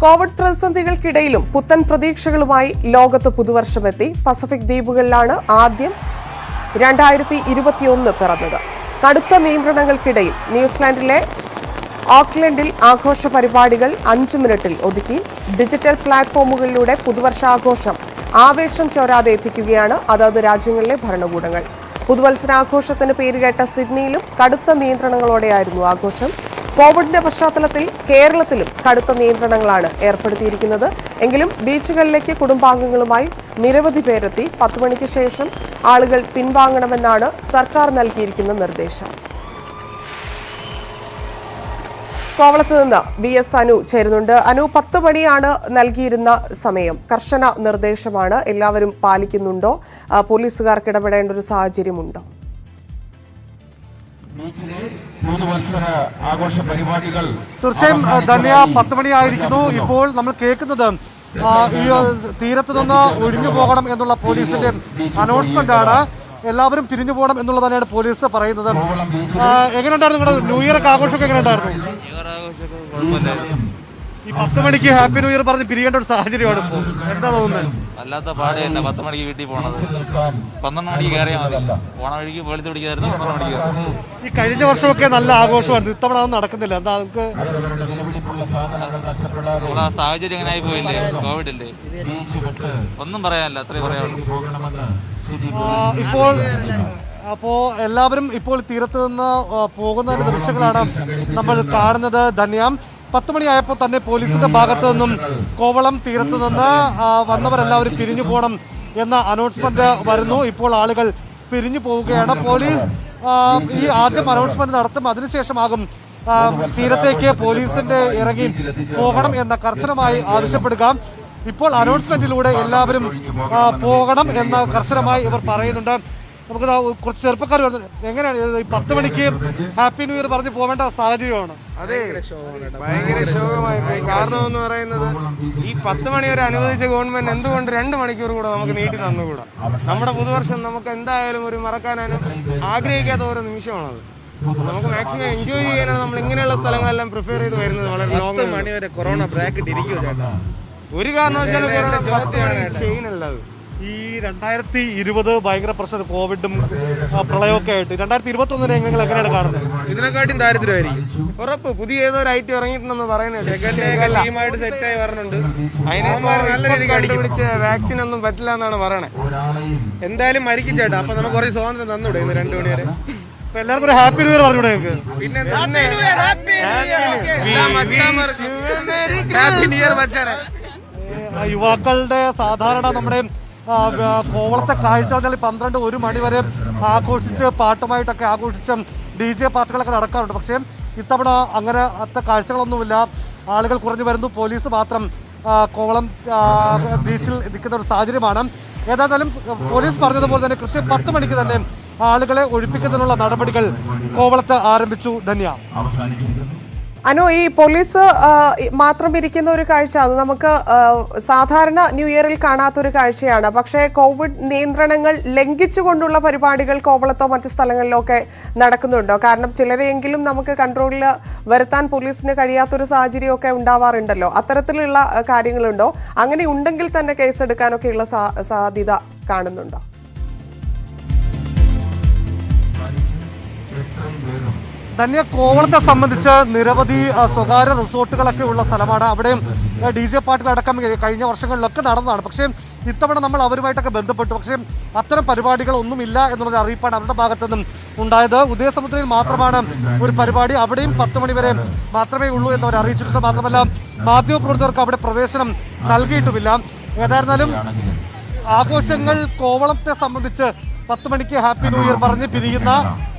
Covid പ്രതിസന്ധികൾക്കിടയിലും പുത്തൻ പ്രതീക്ഷകളുമായി ലോകത്ത് പുതുവർഷമെത്തി. Pacific ദ്വീപുകളിലാണ് ആദ്യം 2021 പിറന്നത്. കടുത്ത നിയന്ത്രണങ്ങൾക്കിടയിൽ ന്യൂസിലാൻഡിലെ ഓക്ലൻഡിൽ ആഘോഷ പരിപാടികൾ 5 മിനിറ്റിൽ ഒതുക്കി. ഡിജിറ്റൽ പ്ലാറ്റ്ഫോമുകളിലൂടെ പുതുവർഷാഘോഷം ആവേശം ചോരാതെ എത്തിക്കുകയാണ് അതത് രാജ്യങ്ങളിലെ ഭരണകൂടങ്ങൾ. പുതുവത്സരാഘോഷത്തിന് പേരുകേട്ട സിഡ്നിയിലും കടുത്ത നിയന്ത്രണങ്ങളോടെയായിരുന്നു ആഘോഷം. കോവിഡിന്റെ പശ്ചാത്തലത്തിൽ കേരളത്തിലും കടുത്ത നിയന്ത്രണങ്ങളാണ് ഏർപ്പെടുത്തിയിരിക്കുന്നത്. എങ്കിലും ബീച്ചുകളിലേക്ക് കുടുംബാംഗങ്ങളുമായി നിരവധി പേരെത്തി. 10 മണിക്ക് ശേഷം ആളുകൾ പിൻവാങ്ങണമെന്നാണ് സർക്കാർ നൽകിയിരിക്കുന്ന നിർദ്ദേശം. കോവളത്ത് നിന്ന് VS അനു ചേരുന്നുണ്ട്. അനു, 10 മണിയാണ് നൽകിയിരുന്ന സമയം. കർശന നിർദ്ദേശമാണ്. എല്ലാവരും പാലിക്കുന്നുണ്ടോ? പോലീസുകാർക്ക് ഇടപെടേണ്ട ഒരു സാഹചര്യമുണ്ടോ? തീർച്ചയായും ധന്യ, 10 മണിയായിരിക്കുന്നു. ഇപ്പോൾ നമ്മൾ കേൾക്കുന്നത് ഈ തീരത്ത് നിന്ന് ഒഴിഞ്ഞു പോകണം എന്നുള്ള പോലീസിന്റെ അനൗൺസ്മെന്റ് ആണ്. എല്ലാവരും പിരിഞ്ഞു പോകണം എന്നുള്ളത് തന്നെയാണ് പോലീസ് പറയുന്നത്. എങ്ങനെയുണ്ടായിരുന്നു നിങ്ങളുടെ ന്യൂ ഇയർ ഒക്കെ ആഘോഷമൊക്കെ? എങ്ങനെയുണ്ടായിരുന്നു ഈ 10 മണിക്ക് ഹാപ്പി ന്യൂ ഇയർ പറഞ്ഞ് പിരിയേണ്ട ഒരു സാഹചര്യമാണ് ഇപ്പോൾ? എന്താ തോന്നുന്നത്? അല്ലാത്ത പാട് തന്നെ 10 മണിക്ക് വീട്ടിൽ പോണത്. 12 മണിക്ക് കയറിയാൽ മതി. പോണ വഴിക്ക് വെളുത്ത് പിടിക്കായിരുന്നു. 12 മണിക്ക്. ഈ കഴിഞ്ഞ വർഷമൊക്കെ നല്ല ആഘോഷമായിരുന്നു. ഇത്തവണ അതൊന്നും നടക്കുന്നില്ല. എന്താ നമുക്ക് സാഹചര്യം എങ്ങനെ ആയി പോയില്ലേ? കോവിഡ് അല്ലേ, ഒന്നും പറയാനില്ല. അത്രയും പറയാനുള്ളൂ. അപ്പോ എല്ലാവരും ഇപ്പോൾ തീരത്ത് നിന്ന് പോകുന്നതിന്റെ ദൃശ്യങ്ങളാണ് നമ്മൾ കാണുന്നത്. ധന്യം, 10 മണിയായപ്പോൾ തന്നെ പോലീസിന്റെ ഭാഗത്തു നിന്നും കോവളം തീരത്ത് നിന്ന് വന്നവരെല്ലാവരും പിരിഞ്ഞു പോകണം എന്ന അനൗൺസ്മെന്റ് വരുന്നു. ഇപ്പോൾ ആളുകൾ പിരിഞ്ഞു പോവുകയാണ്. പോലീസ് ഈ ആദ്യം അനൗൺസ്മെന്റ് നടത്തും. അതിനുശേഷമാകും തീരത്തേക്ക് പോലീസിന്റെ ഇറങ്ങി പോകണം എന്ന കർശനമായി ആവശ്യപ്പെടുക. ഇപ്പോൾ അനൗൺസ്മെന്റിലൂടെ എല്ലാവരും പോകണം എന്ന് കർശനമായി ഇവർ പറയുന്നുണ്ട്. നമുക്ക് കുറച്ച് ചെറുപ്പക്കാർ എങ്ങനെയാണ് 10 മണിക്ക് ഹാപ്പി ന്യൂ ഇയർ പറഞ്ഞ് പോവേണ്ട സാഹചര്യമാണ്? അതെ, ഭയങ്കര ശോകമായി പോയി. കാരണം എന്ന് പറയുന്നത് ഈ 10 മണി വരെ അനുവദിച്ച ഗവൺമെന്റ് എന്തുകൊണ്ട് 2 മണിക്കൂർ കൂടെ നമുക്ക് നീട്ടി തന്നുകൂടാ? നമ്മുടെ പുതുവർഷം നമുക്ക് എന്തായാലും ഒരു മറക്കാൻ ആഗ്രഹിക്കാത്ത ഓരോ നിമിഷമാണത്. നമുക്ക് മാക്സിമം എൻജോയ് ചെയ്യാനാണ് നമ്മൾ ഇങ്ങനെയുള്ള സ്ഥലങ്ങളെല്ലാം പ്രിഫർ ചെയ്ത് വരുന്നത്. വളരെ 10 മണി വരെ കൊറോണ ബ്രാക്കറ്റ് ഇരിക്കും. ഒരു കാരണവശാലും കൊറോണ 10 മണി ചെയ്യുന്നുള്ളത്. ഈ 2020 ഭയങ്കര പ്രശ്നം, കോവിഡും പ്രളയമൊക്കെ ആയിട്ട് 2021 നിങ്ങൾ എങ്ങനെയാണ് കാണുന്നത്? ഇതിനെക്കാട്ടും ദാരിദ്ര്യമായിരിക്കും ഉറപ്പ്. പുതിയ ഏതോ ഒരു ഐറ്റം ഇറങ്ങിയിട്ടുണ്ടെന്ന് പറയുന്നത് സെറ്റായി വരണുണ്ട്. അതിനെ നല്ല രീതിക്ക് കണ്ടുപിടിച്ച വാക്സിൻ ഒന്നും പറ്റില്ല എന്നാണ് പറയണേ. എന്തായാലും മരിക്കും ചേട്ടാ. അപ്പൊ നമുക്ക് കുറെ സ്വാതന്ത്ര്യം തന്നൂടെ ഇന്ന് 2 മണി വരെ? എല്ലാവർക്കും ഒരു ഹാപ്പി ന്യൂ ഇയർ പറഞ്ഞൂടെ നിങ്ങൾക്ക്? പിന്നെ യുവാക്കളുടെ സാധാരണ നമ്മുടെ കോവളത്തെ കാഴ്ച പറഞ്ഞാൽ 12-1 മണി വരെ ആഘോഷിച്ച് പാട്ടുമായിട്ടൊക്കെ ആഘോഷിച്ച് DJ പാർട്ടികളൊക്കെ നടക്കാറുണ്ട്. പക്ഷേ ഇത്തവണ അങ്ങനെ അത്ര കാഴ്ചകളൊന്നുമില്ല. ആളുകൾ കുറഞ്ഞു വരുന്നു. പോലീസ് മാത്രം കോവളം ബീച്ചിൽ നിൽക്കുന്ന ഒരു സാഹചര്യമാണ്. ഏതായാലും പോലീസ് പറഞ്ഞതുപോലെ തന്നെ കൃത്യം 10 മണിക്ക് തന്നെ ആളുകളെ ഒഴിപ്പിക്കുന്നതിനുള്ള നടപടികൾ കോവളത്ത് ആരംഭിച്ചു. ധന്യ. അനു, ഈ പോലീസ് മാത്രം ഇരിക്കുന്ന ഒരു കാഴ്ച അത് നമുക്ക് സാധാരണ ന്യൂ ഇയറിൽ കാണാത്തൊരു കാഴ്ചയാണ്. പക്ഷേ കോവിഡ് നിയന്ത്രണങ്ങൾ ലംഘിച്ചുകൊണ്ടുള്ള പരിപാടികൾ കോവളത്തോ മറ്റു സ്ഥലങ്ങളിലോ ഒക്കെ നടക്കുന്നുണ്ടോ? കാരണം ചിലരെയെങ്കിലും നമുക്ക് കൺട്രോളിൽ വരുത്താൻ പോലീസിന് കഴിയാത്തൊരു സാഹചര്യമൊക്കെ ഉണ്ടാവാറുണ്ടല്ലോ. അത്തരത്തിലുള്ള കാര്യങ്ങളുണ്ടോ? അങ്ങനെ ഉണ്ടെങ്കിൽ തന്നെ കേസെടുക്കാനൊക്കെയുള്ള സാധ്യത കാണുന്നുണ്ടോ? തന്നെ കോവളത്തെ സംബന്ധിച്ച് നിരവധി സ്വകാര്യ റിസോർട്ടുകളൊക്കെ ഉള്ള സ്ഥലമാണ്. അവിടെ DJ പാർട്ടികളടക്കം കഴിഞ്ഞ വർഷങ്ങളിലൊക്കെ നടന്നതാണ്. പക്ഷേ ഇത്തവണ നമ്മൾ അവരുമായിട്ടൊക്കെ ബന്ധപ്പെട്ടു. പക്ഷേ അത്തരം പരിപാടികൾ ഒന്നുമില്ല എന്നുള്ളൊരു അറിയിപ്പാണ് അവരുടെ ഭാഗത്തു നിന്നും ഉണ്ടായത്. ഉദയസമുദ്രയിൽ മാത്രമാണ് ഒരു പരിപാടി. അവിടെയും 10 മണി വരെ മാത്രമേ ഉള്ളൂ എന്നവർ അറിയിച്ചിട്ടുണ്ട്. മാത്രമല്ല മാധ്യമപ്രവർത്തകർക്ക് അവിടെ പ്രവേശനം നൽകിയിട്ടുമില്ല. ഏതായിരുന്നാലും ആഘോഷങ്ങൾ കോവളത്തെ സംബന്ധിച്ച് 10 മണിക്ക് ഹാപ്പി ന്യൂ ഇയർ പറഞ്ഞ് പിരിയുന്ന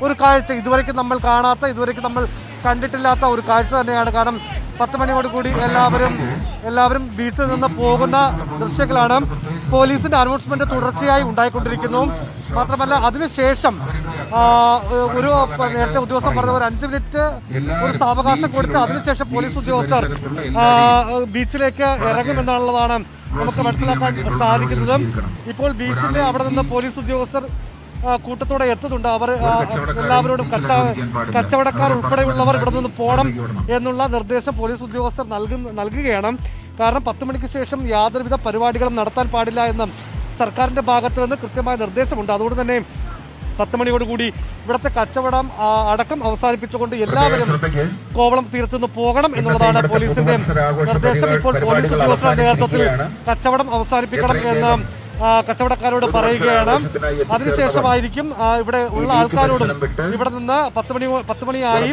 ഒരു കാഴ്ച ഇതുവരെയ്ക്കും നമ്മൾ കാണാത്ത, ഇതുവരെയ്ക്കും നമ്മൾ കണ്ടിട്ടില്ലാത്ത ഒരു കാഴ്ച തന്നെയാണ്. കാരണം 10 മണിയോട് കൂടി എല്ലാവരും ബീച്ചിൽ നിന്ന് പോകുന്ന ദൃശ്യങ്ങളാണ്. പോലീസിന്റെ അനൗൺസ്മെന്റ് തുടർച്ചയായി ഉണ്ടായിക്കൊണ്ടിരിക്കുന്നു. മാത്രമല്ല അതിനുശേഷം ഒരു നേരത്തെ ഉദ്യോഗസ്ഥർ പറഞ്ഞ ഒരു 5 മിനിറ്റ് ഒരു സാവകാശം കൊടുത്ത് അതിനുശേഷം പോലീസ് ഉദ്യോഗസ്ഥർ ബീച്ചിലേക്ക് ഇറങ്ങുമെന്നുള്ളതാണ് നമുക്ക് മനസ്സിലാക്കാൻ സാധിക്കുന്നത്. ഇപ്പോൾ ബീച്ചിന്റെ അവിടെ നിന്ന് പോലീസ് ഉദ്യോഗസ്ഥർ കൂട്ടത്തോടെ എത്തുന്നുണ്ട്. അവർ എല്ലാവരോടും കച്ചവടക്കാർ ഉൾപ്പെടെയുള്ളവർ ഇവിടെ നിന്ന് പോകണം എന്നുള്ള നിർദ്ദേശം പോലീസ് ഉദ്യോഗസ്ഥർ നൽകുകയാണ്. കാരണം 10 മണിക്ക് ശേഷം യാതൊരുവിധ പരിപാടികളും നടത്താൻ പാടില്ല എന്ന് സർക്കാരിൻ്റെ ഭാഗത്ത് നിന്ന് കൃത്യമായ നിർദ്ദേശമുണ്ട്. അതുകൊണ്ട് തന്നെ 10 മണിയോടുകൂടി ഇവിടുത്തെ കച്ചവടം അടക്കം അവസാനിപ്പിച്ചുകൊണ്ട് എല്ലാവരും കോവളം തീരത്തുനിന്ന് പോകണം എന്നുള്ളതാണ് പോലീസിന്റെ നിർദ്ദേശം. ഇപ്പോൾ പോലീസ് ഉദ്യോഗസ്ഥരുടെ നേതൃത്വത്തിൽ കച്ചവടം അവസാനിപ്പിക്കണം എന്ന് കച്ചവടക്കാരോട് പറയുകയാണ്. അതിനുശേഷമായിരിക്കും ഇവിടെ ഉള്ള ആൾക്കാരോടും ഇവിടെ നിന്ന് 10 മണിയായി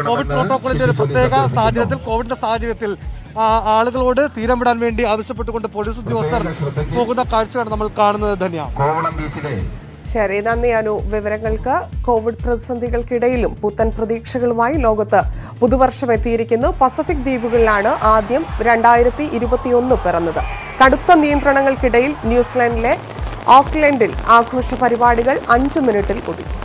കോവിഡ് പ്രോട്ടോകോളിന്റെ ഒരു പ്രത്യേക സാഹചര്യത്തിൽ കോവിഡിന്റെ സാഹചര്യത്തിൽ ആളുകളോട് തീരം വിടാൻ വേണ്ടി ആവശ്യപ്പെട്ടുകൊണ്ട് പോലീസ് ഉദ്യോഗസ്ഥർ പോകുന്ന കാഴ്ചയാണ് നമ്മൾ കാണുന്നത്. ധന്യ. ശരി, നന്ദി അനു. വിവരങ്ങൾക്ക്. കോവിഡ് പ്രതിസന്ധികൾക്കിടയിലും പുത്തൻ പ്രതീക്ഷകളുമായി ലോകത്ത് പുതുവർഷം എത്തിയിരിക്കുന്നു. പസഫിക് ദ്വീപുകളിലാണ് ആദ്യം 2021 പിറന്നത്. കടുത്ത നിയന്ത്രണങ്ങൾക്കിടയിൽ ന്യൂസിലൻഡിലെ ഓക്ലൻഡിൽ ആഘോഷ പരിപാടികൾ 5 മിനിറ്റിൽ ഒതുക്കി.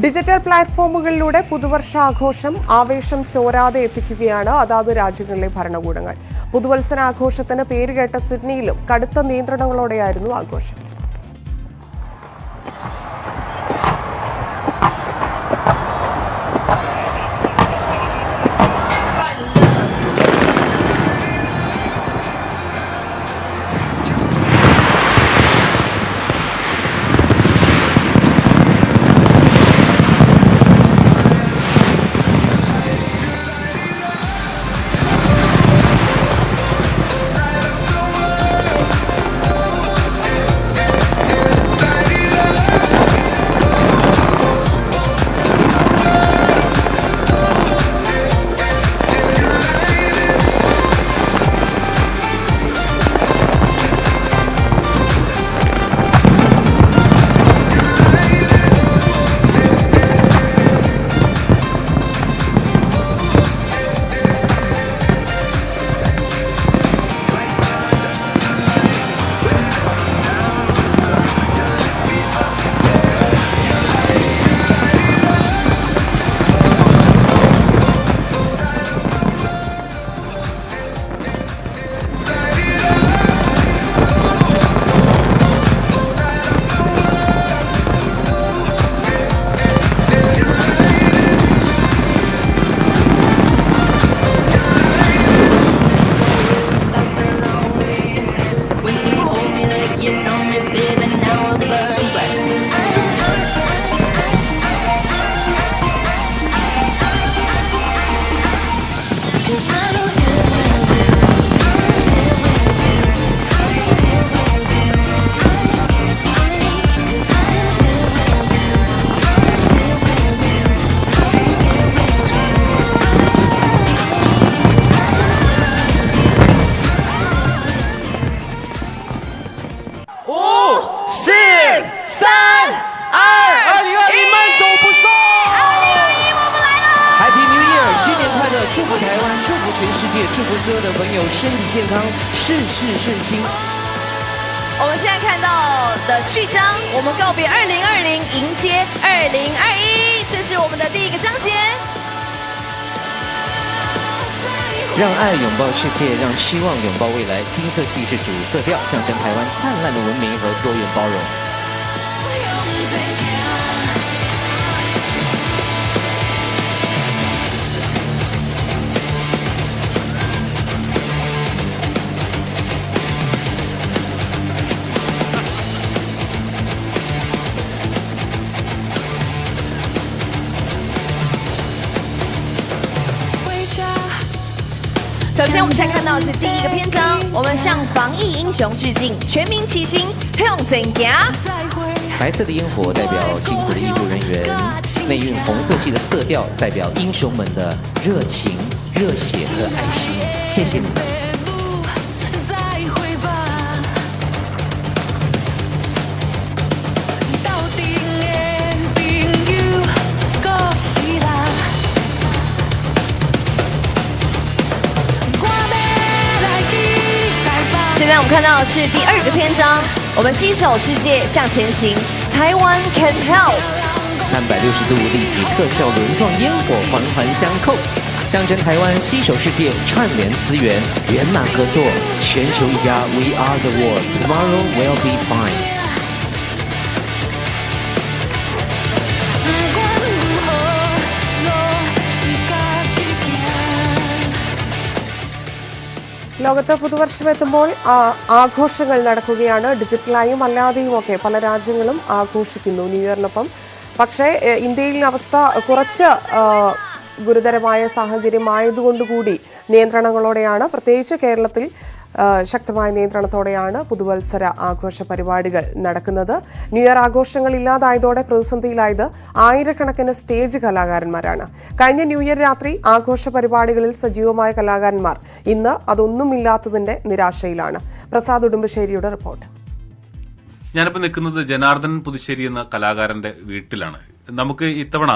ഡിജിറ്റൽ പ്ലാറ്റ്ഫോമുകളിലൂടെ പുതുവർഷാഘോഷം ആവേശം ചോരാതെ എത്തിക്കുകയാണ് അതാത് രാജ്യങ്ങളിലെ ഭരണകൂടങ്ങൾ. പുതുവത്സരാഘോഷത്തിന് പേരുകേട്ട സിഡ്നിയിലും കടുത്ത നിയന്ത്രണങ്ങളോടെയായിരുന്നു ആഘോഷം.祝福台湾，祝福全世界，祝福所有的朋友身体健康，事事顺心。我们现在看到的序章，我们告别2020，迎接2021，这是我们的第一个章节。让爱拥抱世界，让希望拥抱未来。金色系是主色调，象征台湾灿烂的文明和多元包容。首先，我们现在看到的是第一个篇章，我们向防疫英雄致敬，全民齐心向前行。白色的烟火代表辛苦的医护人员，内蕴红色系的色调代表英雄们的热情、热血和爱心。谢谢你们。现在我们看到的是第二个篇章，我们携手世界向前行，台湾 can help。360度立体特效轮状烟火环环相扣，象征台湾携手世界，串联资源，圆满合作，全球一家 We are the world. Tomorrow will be fine. ലോകത്ത് പുതുവർഷം എത്തുമ്പോൾ ആഘോഷങ്ങൾ നടക്കുകയാണ്. ഡിജിറ്റലായും അല്ലാതെയുമൊക്കെ പല രാജ്യങ്ങളും ആഘോഷിക്കുന്നു ന്യൂ ഇയറിനൊപ്പം. പക്ഷേ ഇന്ത്യയിലെ അവസ്ഥ കുറച്ച് ഗുരുതരമായ സാഹചര്യമായതുകൊണ്ടുകൂടി നിയന്ത്രണങ്ങളോടെയാണ്, പ്രത്യേകിച്ച് കേരളത്തിൽ ശക്തമായ നിയന്ത്രണത്തോടെയാണ് പുതുവത്സര ആഘോഷ പരിപാടികൾ നടക്കുന്നത്. ന്യൂ ഇയർ ആഘോഷങ്ങൾ ഇല്ലാതായതോടെ പ്രതിസന്ധിയിലായത് ആയിരക്കണക്കിന് സ്റ്റേജ് കലാകാരന്മാരാണ്. കഴിഞ്ഞ ന്യൂ ഇയർ രാത്രി ആഘോഷ പരിപാടികളിൽ സജീവമായ കലാകാരന്മാർ ഇന്ന് അതൊന്നുമില്ലാത്തതിന്റെ നിരാശയിലാണ്. പ്രസാദ് ഉടുമ്പശ്ശേരിയുടെ റിപ്പോർട്ട്. ഞാനിപ്പോൾ നിൽക്കുന്നത് ജനാർദ്ദൻ പുതുശ്ശേരി എന്ന കലാകാരന്റെ വീട്ടിലാണ്. നമുക്ക് ഇത്തവണ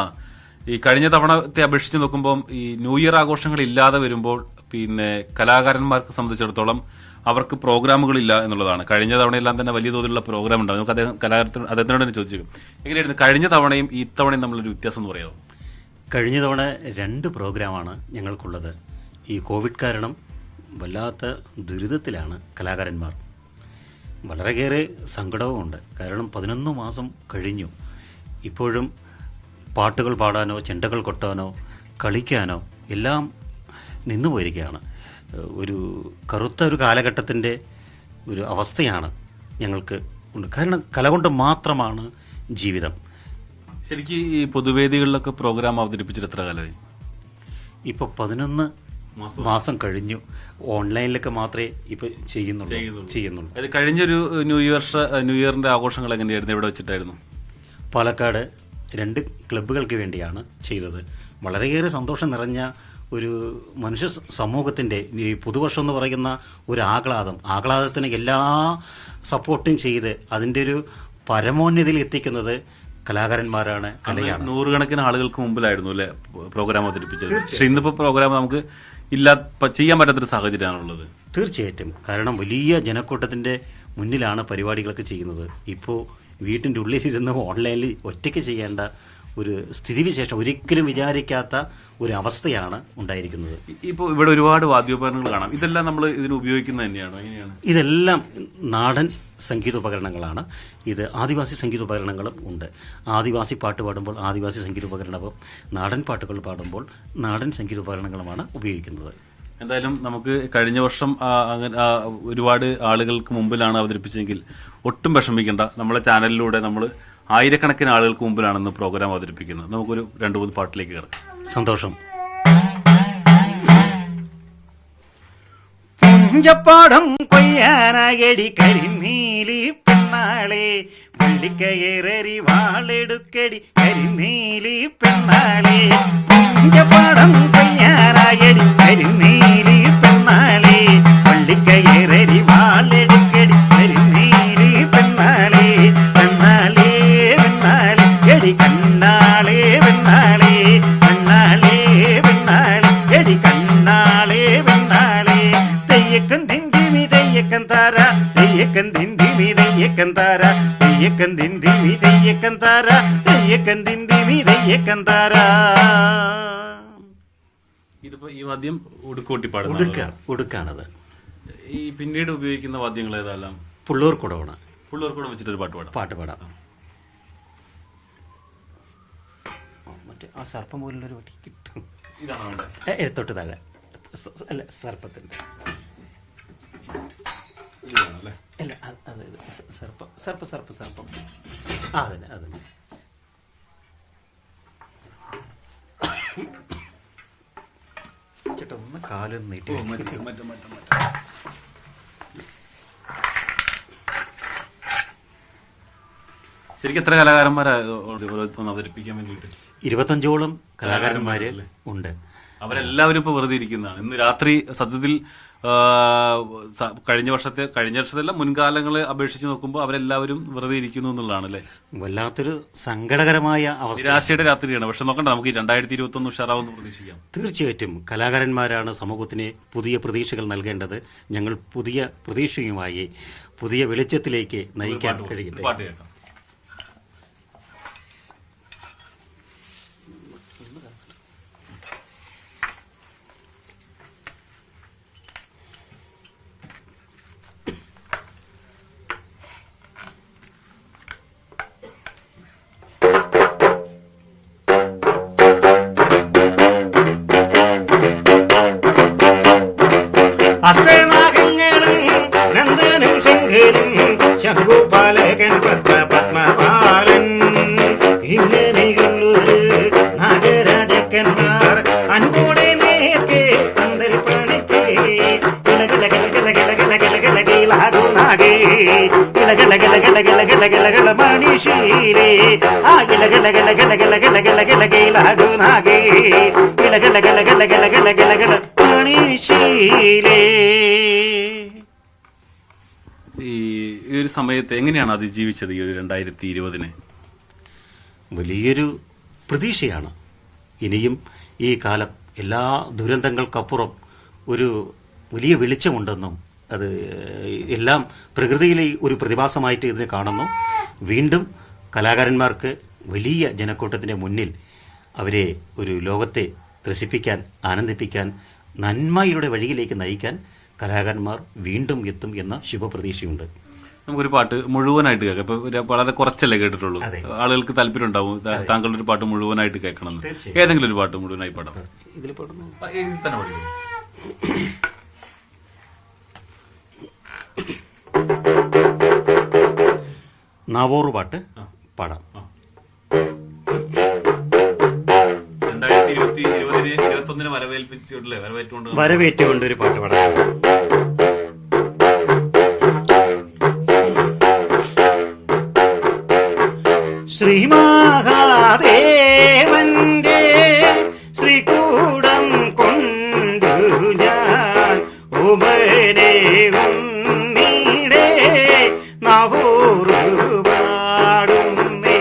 ഈ കഴിഞ്ഞ തവണത്തെ അപേക്ഷിച്ച് നോക്കുമ്പോൾ ഈ ന്യൂ ഇയർ ആഘോഷങ്ങൾ ഇല്ലാതെ വരുമ്പോൾ പിന്നെ കലാകാരന്മാർക്ക് സംബന്ധിച്ചിടത്തോളം അവർക്ക് പ്രോഗ്രാമുകളില്ല എന്നുള്ളതാണ്. കഴിഞ്ഞ തവണയെല്ലാം തന്നെ വലിയ തോതിലുള്ള പ്രോഗ്രാം ഉണ്ടാവും. നമുക്ക് അദ്ദേഹത്തിനോട് തന്നെ ചോദിച്ചേക്കും, എങ്ങനെയായിരുന്നു കഴിഞ്ഞ തവണയും ഈ തവണയും നമ്മളൊരു വ്യത്യാസം എന്ന് പറയാമോ? കഴിഞ്ഞ തവണ 2 പ്രോഗ്രാമാണ് ഞങ്ങൾക്കുള്ളത്. ഈ കോവിഡ് കാരണം വല്ലാത്ത ദുരിതത്തിലാണ് കലാകാരന്മാർ. വളരെയേറെ സങ്കടവുമുണ്ട്. കാരണം 11 മാസം കഴിഞ്ഞു. ഇപ്പോഴും പാട്ടുകൾ പാടാനോ ചെണ്ടകൾ കൊട്ടാനോ കളിക്കാനോ എല്ലാം നിന്നുപോയിരിക്കുകയാണ്. ഒരു കറുത്ത ഒരു കാലഘട്ടത്തിൻ്റെ ഒരു അവസ്ഥയാണ് ഞങ്ങൾക്ക് ഉണ്ട്. കാരണം കല കൊണ്ട് മാത്രമാണ് ജീവിതം. ശരിക്കും ഈ പൊതുവേദികളിലൊക്കെ പ്രോഗ്രാം അവതരിപ്പിച്ചിട്ട് എത്ര കാലമായി? ഇപ്പോൾ 11 മാസം കഴിഞ്ഞു. ഓൺലൈനിലൊക്കെ മാത്രമേ ഇപ്പോൾ ചെയ്യുന്നുള്ളൂ. അത് കഴിഞ്ഞൊരു ന്യൂ ഇയറിന്റെ ആഘോഷങ്ങൾ എങ്ങനെയായിരുന്നു? എവിടെ വെച്ചിട്ടായിരുന്നു? പാലക്കാട് 2 ക്ലബ്ബുകൾക്ക് വേണ്ടിയാണ് ചെയ്തത്. വളരെയേറെ സന്തോഷം നിറഞ്ഞ ഒരു മനുഷ്യ സമൂഹത്തിൻ്റെ ഈ പുതുവർഷം എന്ന് പറയുന്ന ഒരു ആഹ്ലാദത്തിന് എല്ലാ സപ്പോർട്ടും ചെയ്ത് അതിൻ്റെ ഒരു പരമോന്നതിയിൽ എത്തിക്കുന്നത് കലാകാരന്മാരാണ്, കലയാണ്. 100 കണക്കിന് ആളുകൾക്ക് മുമ്പിലായിരുന്നു അല്ലേ പ്രോഗ്രാം അവതരിപ്പിച്ചത്. പക്ഷെ ഇന്നിപ്പോൾ പ്രോഗ്രാം നമുക്ക് ചെയ്യാൻ പറ്റാത്തൊരു സാഹചര്യമാണുള്ളത്. തീർച്ചയായിട്ടും. കാരണം വലിയ ജനക്കൂട്ടത്തിൻ്റെ മുന്നിലാണ് പരിപാടികളൊക്കെ ചെയ്യുന്നത്. ഇപ്പോൾ വീട്ടിൻ്റെ ഉള്ളിലിരുന്ന് ഓൺലൈനിൽ ഒറ്റയ്ക്ക് ചെയ്യേണ്ട ഒരു സ്ഥിതിവിശേഷം ഒരിക്കലും വിചാരിക്കാത്ത ഒരു അവസ്ഥയാണ് ഉണ്ടായിരിക്കുന്നത്. ഇപ്പോൾ ഇവിടെ ഒരുപാട് വാദ്യോപകരണങ്ങൾ കാണാം. ഇതെല്ലാം നമ്മൾ ഇതിന് ഉപയോഗിക്കുന്നത് തന്നെയാണോ? എങ്ങനെയാണ്? ഇതെല്ലാം നാടൻ സംഗീതോപകരണങ്ങളാണ്. ഇത് ആദിവാസി സംഗീതോപകരണങ്ങളും ഉണ്ട്. ആദിവാസി പാട്ട് പാടുമ്പോൾ ആദിവാസി സംഗീതോപകരണവും, നാടൻ പാട്ടുകൾ പാടുമ്പോൾ നാടൻ സംഗീതോപകരണങ്ങളുമാണ് ഉപയോഗിക്കുന്നത്. എന്തായാലും നമുക്ക് കഴിഞ്ഞ വർഷം ഒരുപാട് ആളുകൾക്ക് മുമ്പിലാണ് അവതരിപ്പിച്ചെങ്കിൽ ഒട്ടും വിഷമിക്കേണ്ട. നമ്മളെ ചാനലിലൂടെ നമ്മൾ ആയിരക്കണക്കിന് ആളുകൾക്ക് മുമ്പിലാണെന്ന് പ്രോഗ്രാം അവതരിപ്പിക്കുന്നത്. നമുക്കൊരു 2-3 പാട്ടിലേക്ക് കയറാം. സന്തോഷം. പുഞ്ചപ്പാടം കൊയ്യാനായടി കരിനീലി പെണ്ണാളെ, വള്ളിക്കയറി വാളെടുക്കടി കരിനീലി പെണ്ണാളെ. പുഞ്ചപ്പാടം കൊയ്യാനായടി കരിനീലി പെണ്ണാളെ, വള്ളിക്കയറി വാളെടുക്കടി കരിനീലി പെണ്ണാളെ. പെണ്ണാളെ പെണ്ണാളെ എടി കണ്ണാളെ, പെണ്ണാളെ പെണ്ണാളെ പെണ്ണാളെ എടി കണ്ണാളെ, പെണ്ണാളെ. തെയ്യക്കൻ തിന്തിമി തെയ്യക്കൻ താര, തെയ്യക്കൻ തിന്തിമി തെയ്യക്കന്താര തെയ്യക്കന്തിന്തിമി തെയ്യക്കന്താര തെയ്യക്കന്തിന്തിമി തെയ്യക്കന്താര. ഇതിപ്പോ ഈ വാദ്യം ഉടുക്കോട്ടി ഉടുക്കാണത്. ഈ പിന്നീട് ഉപയോഗിക്കുന്ന വാദ്യങ്ങൾ ഏതെല്ലാം? പുള്ളൂർ കുടവണ. പുള്ളൂർ കുടം വെച്ചിട്ടൊരു പാട്ട് പാടാം. മറ്റേ ആ സർപ്പം പോലുള്ളൊരു വടി കിട്ടും. ഇതാണ് വേണ്ടത്. തൊട്ട് താഴെ അല്ല സർപ്പത്തിന്റെ അല്ല അതായത് സർപ്പം സർപ്പം സർപ്പം സർപ്പം അതന്നെ അതന്നെ. ചേട്ടാ ഒന്ന് കാലം നീട്ടി. ശരിക്കും എത്ര കലാകാരന്മാരെ അവതരിപ്പിക്കാൻ വേണ്ടിയിട്ട്? 25ഓളം കലാകാരന്മാര് ഉണ്ട്. അവരെല്ലാവരും ഇപ്പൊ വെറുതെ ഇരിക്കുന്നതാണ്. ഇന്ന് രാത്രി സത്യത്തിൽ കഴിഞ്ഞ വർഷത്തെല്ലാം മുൻകാലങ്ങളെ അപേക്ഷിച്ച് നോക്കുമ്പോൾ അവരെല്ലാവരും വെറുതെ ഇരിക്കുന്നു എന്നുള്ളതാണ് അല്ലേ? വല്ലാത്തൊരു സങ്കടകരമായ അവസ്ഥ, നിരാശയുടെ രാത്രിയാണ്. പക്ഷെ നോക്കണ്ട, നമുക്ക് 2021 ഉഷാറാവുമെന്ന് പ്രതീക്ഷിക്കാം. തീർച്ചയായിട്ടും കലാകാരന്മാരാണ് സമൂഹത്തിന് പുതിയ പ്രതീക്ഷകൾ നൽകേണ്ടത്. ഞങ്ങൾ പുതിയ പ്രതീക്ഷയുമായി പുതിയ വെളിച്ചത്തിലേക്ക് നയിക്കാൻ കഴിയട്ടെ. പാട്ട് കേൾക്കാം. അഷ്ടനാഗങ്ങളും നന്ദനും ചെങ്കലും ശംഖുപാലകൻ പത്മപാലൻ ഇങ്ങനെയുള്ളൊരു നാഗരാജക്കന്മാർ അൻപോടെ നേർക്കെ പന്തൽ പണിക്കേ ഗലഗലഗലഗലഗലഗലഗലഗലഗലാകുനാകെ ഗലഗലഗലഗലഗലഗലഗലഗല മണിശീലേ ആ ഗലഗലഗലഗലഗലഗലഗലഗലഗലാകുനാകെ ഗലഗലഗലഗലഗലഗലഗലഗല മണിശീലേ. ഈ ഒരു സമയത്ത് എങ്ങനെയാണ് അതിജീവിച്ചത് ഈ ഒരു 2020? വലിയൊരു പ്രതീക്ഷയാണ്. ഇനിയും ഈ കാലം എല്ലാ ദുരന്തങ്ങൾക്കപ്പുറം ഒരു വലിയ വെളിച്ചമുണ്ടെന്നും അത് എല്ലാം പ്രകൃതിയിലെ ഒരു പ്രതിഭാസമായിട്ട് ഇതിനെ കാണുന്നു. വീണ്ടും കലാകാരന്മാർക്ക് വലിയ ജനക്കൂട്ടത്തിൻ്റെ മുന്നിൽ അവരെ ഒരു ലോകത്തെ ത്രസിപ്പിക്കാൻ, ആനന്ദിപ്പിക്കാൻ, നന്മയുടെ വഴിയിലേക്ക് നയിക്കാൻ കലാകാരന്മാർ വീണ്ടും എത്തും എന്ന ശുഭപ്രതീക്ഷയുണ്ട്. നമുക്കൊരു പാട്ട് മുഴുവനായിട്ട് കേൾക്കാം. ഇപ്പൊ വളരെ കുറച്ചല്ലേ കേട്ടിട്ടുള്ളൂ. ആളുകൾക്ക് താല്പര്യം ഉണ്ടാവും താങ്കളുടെ ഒരു പാട്ട് മുഴുവനായിട്ട് കേൾക്കണം. ഏതെങ്കിലും ഒരു പാട്ട് മുഴുവനായി പാടാം. ഇതിൽ പാടുന്നു തന്നെ പാടുന്നു. നാവോറു പാട്ട് പാടാം. 2020-2021 വരവേറ്റുകൊണ്ട് ഒരു പാട്ട് പാടാം. ശ്രീമഹാദേവന്റെ ശ്രീകൂടം കൊണ്ടു ഞാൻ ഉമനെ ഉന്നീടേ നാവൂറു പാടുന്നേ.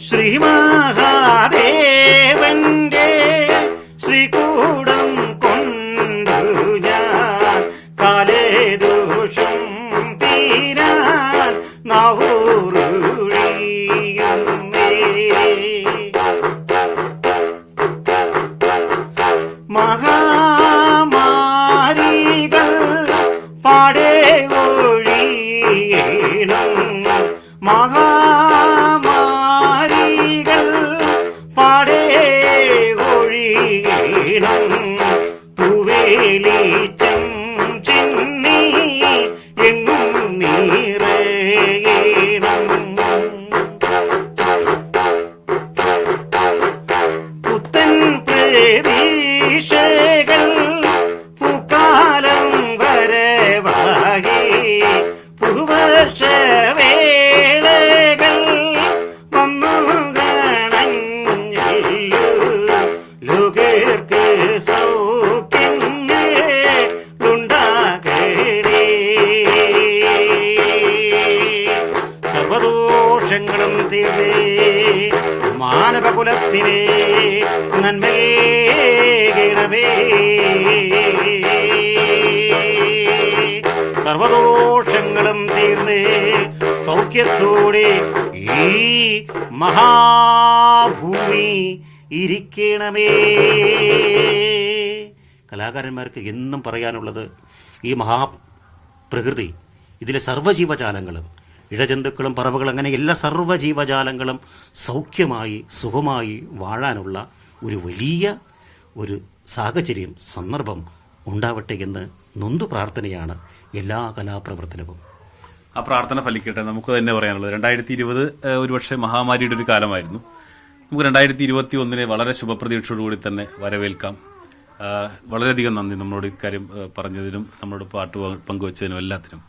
ശ്രീമഹാദേവന്റെ ശ്രീകൂടം കൊണ്ടു ഞാൻ കാലേ ദോഷം തീരാൻ നാവൂറുഴിയുന്നേ. മഹാമാരികൾ പാടേ ഒഴിയണം, മഹാമാരികൾ പാടേ ഒഴിയണം. തൂവേലിച്ചം ചിന്നി എങ്ങും നീറേണം. പുത്തൻ പ്രതീക്ഷകൾ പൂക്കാലം വരവാകി പുതുവർഷ വേളകൾ വന്നു കാണഞ്ഞല്ലോ. ലോകർക്ക് സൗഖ്യങ്ങളുണ്ടാകണേ. സർവദോഷങ്ങളും തീർന്നേ മാനവകുലത്തിനെ നന്മേകിടവേ. സർവദോഷങ്ങളും തീർന്ന് സൗഖ്യത്തോടെ ഈ മഹാഭൂമി ഇരിക്കണമേ. കലാകാരന്മാർക്ക് എന്നും പറയാനുള്ളത് ഈ മഹാപ്രകൃതി, ഇതിലെ സർവ്വജീവജാലങ്ങളും, ഇഴജന്തുക്കളും പറവകളും, അങ്ങനെ എല്ലാ സർവ്വജീവജാലങ്ങളും സൗഖ്യമായി സുഖമായി വാഴാനുള്ള ഒരു വലിയ ഒരു സാഹചര്യം സന്ദർഭം ഉണ്ടാവട്ടെ എന്ന് നൊന്തു പ്രാർത്ഥനയാണ് എല്ലാ കലാപ്രവർത്തനവും. ആ പ്രാർത്ഥന ഫലിക്കട്ടെ. നമുക്ക് തന്നെ പറയാനുള്ളത് 2020 ഒരുപക്ഷെ മഹാമാരിയുടെ ഒരു കാലമായിരുന്നു. നമുക്ക് 2021 വളരെ ശുഭപ്രതീക്ഷയോടുകൂടി തന്നെ വരവേൽക്കാം. വളരെയധികം നന്ദി നമ്മളോട് ഇക്കാര്യം പറഞ്ഞതിനും നമ്മളോട് പാട്ട് പങ്കുവച്ചതിനും എല്ലാത്തിനും.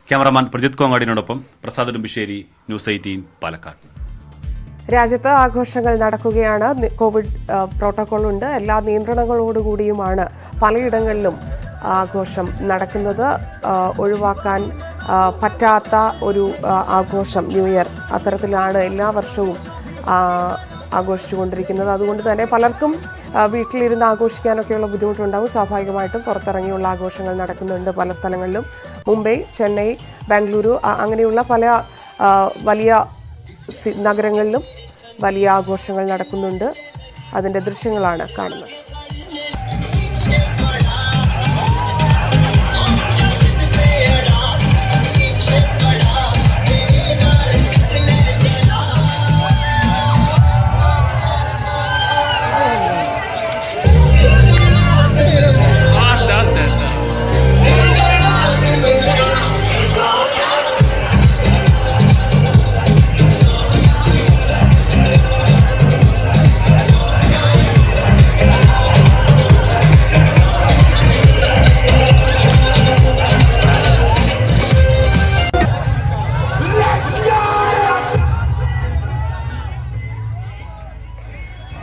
ക്യാമറമാൻ പ്രജിത് കോങ്ങാടിനോടൊപ്പം പ്രസാദ് ഉടുമ്പിശ്ശേരി, ന്യൂസ് 18 പാലക്കാട്. രാജ്യത്ത് ആഘോഷങ്ങൾ നടക്കുകയാണ്. കോവിഡ് പ്രോട്ടോകോൾ ഉണ്ട്. എല്ലാ നിയന്ത്രണങ്ങളോടുകൂടിയുമാണ് പലയിടങ്ങളിലും ആഘോഷം നടക്കുന്നത്. ഒഴിവാക്കാൻ പറ്റാത്ത ഒരു ആഘോഷം ന്യൂ ഇയർ അത്തരത്തിലാണ് എല്ലാ വർഷവും ആഘോഷിച്ചുകൊണ്ടിരിക്കുന്നത്. അതുകൊണ്ട് തന്നെ പലർക്കും വീട്ടിലിരുന്ന് ആഘോഷിക്കാനൊക്കെയുള്ള ബുദ്ധിമുട്ടുണ്ടാകും. സ്വാഭാവികമായിട്ടും പുറത്തിറങ്ങിയുള്ള ആഘോഷങ്ങൾ നടക്കുന്നുണ്ട് പല സ്ഥലങ്ങളിലും. മുംബൈ, ചെന്നൈ, ബാംഗ്ലൂരു അങ്ങനെയുള്ള പല വലിയ നഗരങ്ങളിലും വലിയ ആഘോഷങ്ങൾ നടക്കുന്നുണ്ട്. അതിൻ്റെ ദൃശ്യങ്ങളാണ് കാണുന്നത്.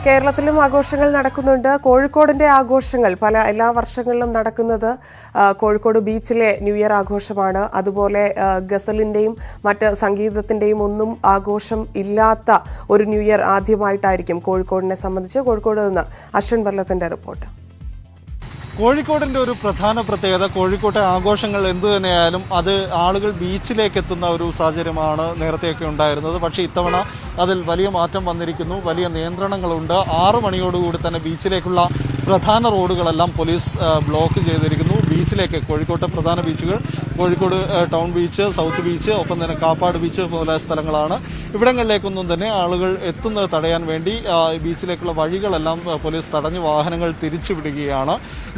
കേരളത്തിലും ആഘോഷങ്ങൾ നടക്കുന്നുണ്ട്. കോഴിക്കോടിൻ്റെ ആഘോഷങ്ങൾ എല്ലാ വർഷങ്ങളിലും നടക്കുന്നത് കോഴിക്കോട് ബീച്ചിലെ ന്യൂ ഇയർ ആഘോഷമാണ്. അതുപോലെ ഗസലിൻ്റെയും മറ്റ് സംഗീതത്തിൻ്റെയും ഒന്നും ആഘോഷം ഇല്ലാത്ത ഒരു ന്യൂ ഇയർ ആദ്യമായിട്ടായിരിക്കും കോഴിക്കോടിനെ സംബന്ധിച്ച്. കോഴിക്കോട് നിന്ന് അശ്വിൻ വല്ലത്തിൻ്റെ റിപ്പോർട്ട്. കോഴിക്കോടിൻ്റെ ഒരു പ്രധാന പ്രത്യേകത, കോഴിക്കോട്ടെ ആഘോഷങ്ങൾ എന്തു തന്നെയായാലും അത് ആളുകൾ ബീച്ചിലേക്ക് എത്തുന്ന ഒരു സാഹചര്യമാണ് നേരത്തെയൊക്കെ ഉണ്ടായിരുന്നത്. പക്ഷേ ഇത്തവണ അതിൽ വലിയ മാറ്റം വന്നിരിക്കുന്നു. വലിയ നിയന്ത്രണങ്ങളുണ്ട്. 6 മണിയോടുകൂടി തന്നെ ബീച്ചിലേക്കുള്ള പ്രധാന റോഡുകളെല്ലാം പോലീസ് ബ്ലോക്ക് ചെയ്തിരിക്കുന്നു. ബീച്ചിലേക്ക്, കോഴിക്കോട്ടെ പ്രധാന ബീച്ചുകൾ Kozhikode town beach, south beach, ഒപ്പം തന്നെ കാപ്പാട് ബീച്ച് മുതലായ സ്ഥലങ്ങളാണ്. ഇവിടങ്ങളിലേക്കൊന്നും തന്നെ ആളുകൾ എത്തുന്നത് തടയാൻ വേണ്ടി ബീച്ചിലേക്കുള്ള വഴികളെല്ലാം പോലീസ് തടഞ്ഞ് വാഹനങ്ങൾ തിരിച്ചുവിടുകയാണ്.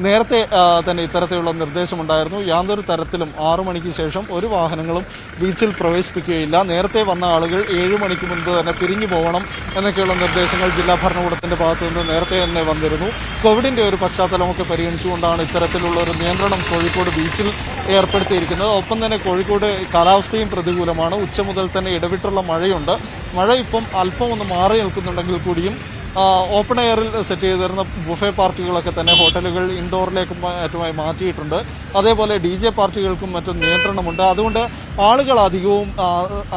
നേരത്തെ തന്നെ ഇത്തരത്തിലുള്ള നിർദ്ദേശമുണ്ടായിരുന്നു. യാതൊരു തരത്തിലും 6 മണിക്ക് ശേഷം ഒരു വാഹനങ്ങളും ബീച്ചിൽ പ്രവേശിപ്പിക്കുകയില്ല. നേരത്തെ വന്ന ആളുകൾ 7 മണിക്ക് മുൻപ് തന്നെ പിരിഞ്ഞു പോകണം എന്നൊക്കെയുള്ള നിർദ്ദേശങ്ങൾ ജില്ലാ ഭരണകൂടത്തിന്റെ ഭാഗത്തു നിന്ന് നേരത്തെ തന്നെ വന്നിരുന്നു. കോവിഡിന്റെ ഒരു പശ്ചാത്തലമൊക്കെ പരിഗണിച്ചുകൊണ്ടാണ് ഇത്തരത്തിലുള്ള ഒരു നിയന്ത്രണം കോഴിക്കോട് ബീച്ചിൽ ഏർപ്പെടുത്തിയിരിക്കുന്നത്. ഒപ്പം തന്നെ കോഴിക്കോട് കാലാവസ്ഥയും പ്രതികൂലമാണ്. ഉച്ച മുതൽ തന്നെ ഇടവിട്ടുള്ള മഴയുണ്ട്. മഴ ഇപ്പം അല്പം ഒന്ന് മാറി നിൽക്കുന്നുണ്ടെങ്കിൽ കൂടിയും ഓപ്പൺ എയറിൽ സെറ്റ് ചെയ്തിരുന്ന ബുഫേ പാർട്ടികളൊക്കെ തന്നെ ഹോട്ടലുകൾ ഇൻഡോറിലേക്കും മറ്റുമായി മാറ്റിയിട്ടുണ്ട്. അതേപോലെ DJ പാർട്ടികൾക്കും മറ്റും നിയന്ത്രണമുണ്ട്. അതുകൊണ്ട് ആളുകൾ അധികവും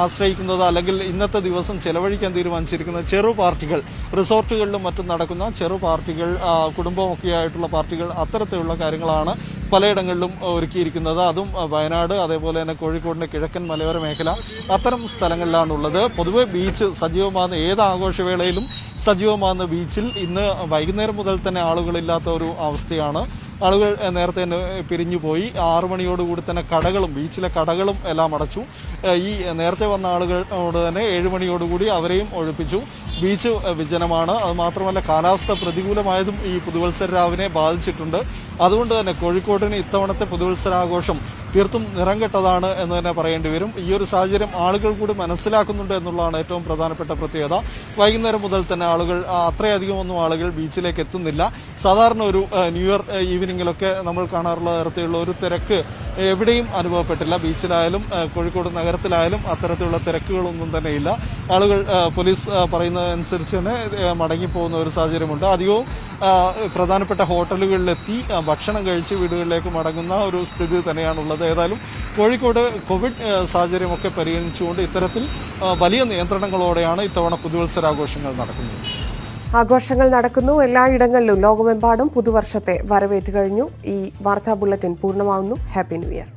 ആശ്രയിക്കുന്നത്, അല്ലെങ്കിൽ ഇന്നത്തെ ദിവസം ചെലവഴിക്കാൻ തീരുമാനിച്ചിരിക്കുന്നത് ചെറു പാർട്ടികൾ, റിസോർട്ടുകളിലും മറ്റും നടക്കുന്ന ചെറു പാർട്ടികൾ, കുടുംബമൊക്കെ ആയിട്ടുള്ള പാർട്ടികൾ, അത്തരത്തിലുള്ള കാര്യങ്ങളാണ് പലയിടങ്ങളിലും ഒരുക്കിയിരിക്കുന്നത്. അതും വയനാട്, അതേപോലെ തന്നെ കോഴിക്കോടിന്റെ കിഴക്കൻ മലയോര മേഖല, അത്തരം സ്ഥലങ്ങളിലാണുള്ളത്. പൊതുവെ ബീച്ച് സജീവമാകുന്ന ഏത് ആഘോഷവേളയിലും സജീവമാകുന്ന ബീച്ചിൽ ഇന്ന് വൈകുന്നേരം മുതൽ തന്നെ ആളുകളില്ലാത്ത ഒരു അവസ്ഥയാണ്. ആളുകൾ നേരത്തെ തന്നെ പിരിഞ്ഞു പോയി. 6 മണിയോടുകൂടി തന്നെ കടകളും, ബീച്ചിലെ കടകളും എല്ലാം അടച്ചു. ഈ നേരത്തെ വന്ന ആളുകളോട് തന്നെ 7 മണിയോടുകൂടി അവരെയും ഒഴിപ്പിച്ചു. ബീച്ച് വിജനമാണ്. അതുമാത്രമല്ല കാലാവസ്ഥ പ്രതികൂലമായതും ഈ പുതുവത്സര രാവിനെ ബാധിച്ചിട്ടുണ്ട്. അതുകൊണ്ട് തന്നെ കോഴിക്കോടിന് ഇത്തവണത്തെ പുതുവത്സരാഘോഷം തീർത്തും നിറം കെട്ടതാണ് എന്ന് തന്നെ പറയേണ്ടി വരും. ഈ ഒരു സാഹചര്യം ആളുകൾ കൂടി മനസ്സിലാക്കുന്നുണ്ട് എന്നുള്ളതാണ് ഏറ്റവും പ്രധാനപ്പെട്ട പ്രത്യേകത. വൈകുന്നേരം മുതൽ തന്നെ ആളുകൾ അത്രയധികം ഒന്നും ആളുകൾ ബീച്ചിലേക്ക് എത്തുന്നില്ല. സാധാരണ ഒരു ന്യൂ ഇയർ ഈവനിങ്ങിലൊക്കെ നമ്മൾ കാണാറുള്ള തരത്തിലുള്ള ഒരു തിരക്ക് എവിടെയും അനുഭവപ്പെട്ടില്ല. ബീച്ചിലായാലും കോഴിക്കോട് നഗരത്തിലായാലും അത്തരത്തിലുള്ള തിരക്കുകളൊന്നും തന്നെ ഇല്ല. ആളുകൾ പോലീസ് പറയുന്നതനുസരിച്ച് തന്നെ മടങ്ങിപ്പോകുന്ന ഒരു സാഹചര്യമുണ്ട്. അധികവും പ്രധാനപ്പെട്ട ഹോട്ടലുകളിലെത്തി ഭക്ഷണം കഴിച്ച് വീടുകളിലേക്ക് മടങ്ങുന്ന ഒരു സ്ഥിതി തന്നെയാണുള്ളത്. ഏതായാലും കോഴിക്കോട് കോവിഡ് സാഹചര്യമൊക്കെ പരിഗണിച്ചുകൊണ്ട് ഇത്തരത്തിൽ വലിയ നിയന്ത്രണങ്ങളോടെയാണ് ഇത്തവണ പുതുവത്സരാഘോഷങ്ങൾ നടക്കുന്നത്. ആഘോഷങ്ങൾ നടക്കുന്നു എല്ലായിടങ്ങളിലും. ലോകമെമ്പാടും പുതുവർഷത്തെ വരവേറ്റ് കഴിഞ്ഞു. ഈ വാർത്താ ബുള്ളറ്റിൻ പൂർണ്ണമാവുന്നു. Happy new year.